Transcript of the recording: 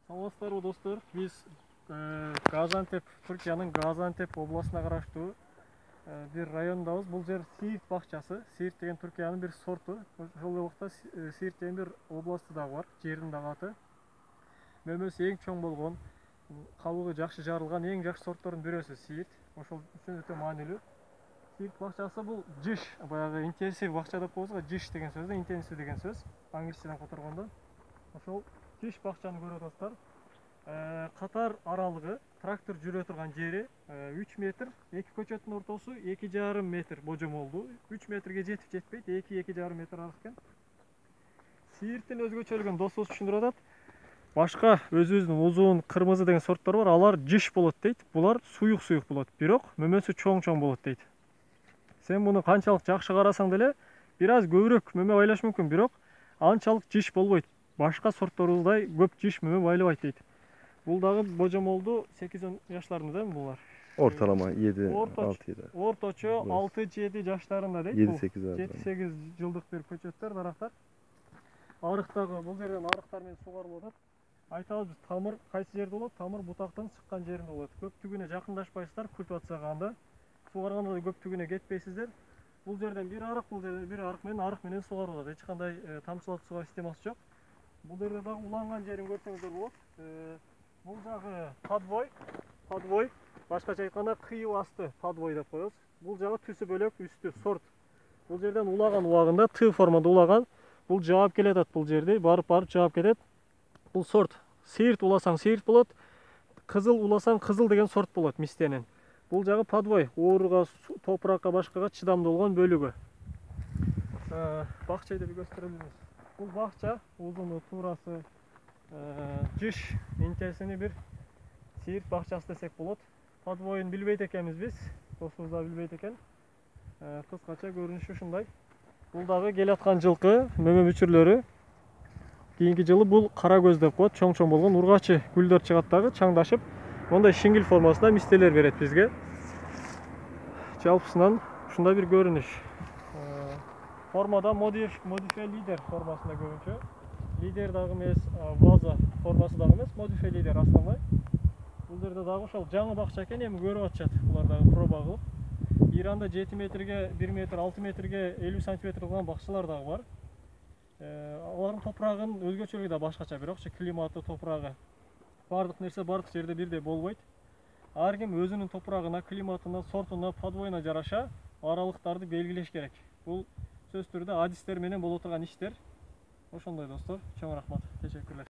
Саламатсыздарбы достор, биз Газантеп, Түркиянын Газантеп областына караштуу бир райондабыз. Бул жер Siirt бакчасы. Siirt деген Түркиянын бир сорту. Ошол убакта Siirt деген бир областы дагы бар, жердин дагы аты. Мөмөсү эң чоң болгон, кабыгы жакшы жарылган эң жакшы сорттордун бирөөсү Siirt. Ошол үчүн өтө маанилүү. Siirt бакчасы бул жиш, баягы интенсив бакча деп коебуз го, жиш деген сөз да, интенсив деген сөз. Англисчеден которгондо. Ошол жиш бакчаны көрүп атасыздар. Катар аралыгы, трактор жүрө турган жери 3 метр, эки көчөттүн ортосу 2,5 метр божомолдуу. 3 метрге жетип жетпейт, 2-2,5 метр арак экен. Siirt-тин өзгөчөлүгүн досубуз түшүндүрүп атат. Башка өзүбүздүн узун кырмызы деген сорттор бар, алар жиш болот дейт. Булар суюк болот, бирок мөмөсү чоң болот дейт. Сен муну канчалык жакшы карасаң деле, бир аз көбүрөөк мөмө байлаш мүмкүн, бирок анчалык жиш болбойт. Башка сортторубуздай көп жиш мөмө байлабайт дейт. Бул дагы божомолду 8-10 жаштарында эми булар. Ортолама 7-6. Орточо 6-7 жаштарында дейт. 7-8 жылдык бир көчөттөр, дарактар. Арыктагы бул жерден арыктар менен сугарылып атат. Айтабыз, тамыр кайсы жерде болот? Тамыр бутактын чыккан жеринде болот. Көп түгүнө жакындашпайсыздар, культивацияга сугарганда да көп түгүнө кетпейсиздер. Бул жерден бир арык, бул жерден бир арык менен сугарылып атат. Эч кандай тамчылатып сугаруу системасы жок. Бул жерде дагы уланган жерин көрсөңүздөр болот. Бул жагы подвой, башкача айтканда кыйыл асты подвой деп коебуз. Бул жагы түсү бөлөк, үстү сорт. Бул жерден улаган убагында Т формада улаган. Бул жаап келатат, бул жерде барып жаап кетет. Бул сорт. Siirt уласаң Siirt болот, кызыл уласаң кызыл деген сорт болот мистенин. Бул жагы подвой, ооруга, топуракка, башкага чыдамдуу болгон бөлүгү. Бакчайды бир көстөрөлүбүз. Бул бакча узуну, туурасы жиш интесини бир Siirt бакчасы десек болот. Подвойун билбейт экенбиз биз, досубуз да билбейт экен. Кыскача көрүнүшү ушундай. Бул дагы келаткан жылкы мөмө мүчүрлөрү. Кийинки жылы бул кара көз деп коет, чоң болгон ургачы гүлдөр чыгат дагы чаңдашып, мондай шиңгил формасында мистелер берет бизге. Жалпысынан ушундай бир көрүнүш. Формада модифе лидер формасында көбүнчө. Лидер дагы эмес, ваза формасы дагы эмес, модифе лидер основной. Бул жерде дагы ошол жаңы бакча экен, эми көрүп атышат. Булар дагы проба кылып. Иранда 7 метрге 1 метр, 6 метрге 50 сантиметр болгон бакчалар дагы бар. Алардын топурагынын өзгөчөлүгү да башкача, бирокчу климаты, топурагы бардык нерсе бардык жерде бирдей болбойт. Ар ким өзүнүн топурагына, климатына, сортуна, подвойуна жараша аралыктарды белгилеш керек. Бул сөз түрдө адистер менен боло турган иштер. Ошондой достор, чоң рахмат. Тешеккүрлөр.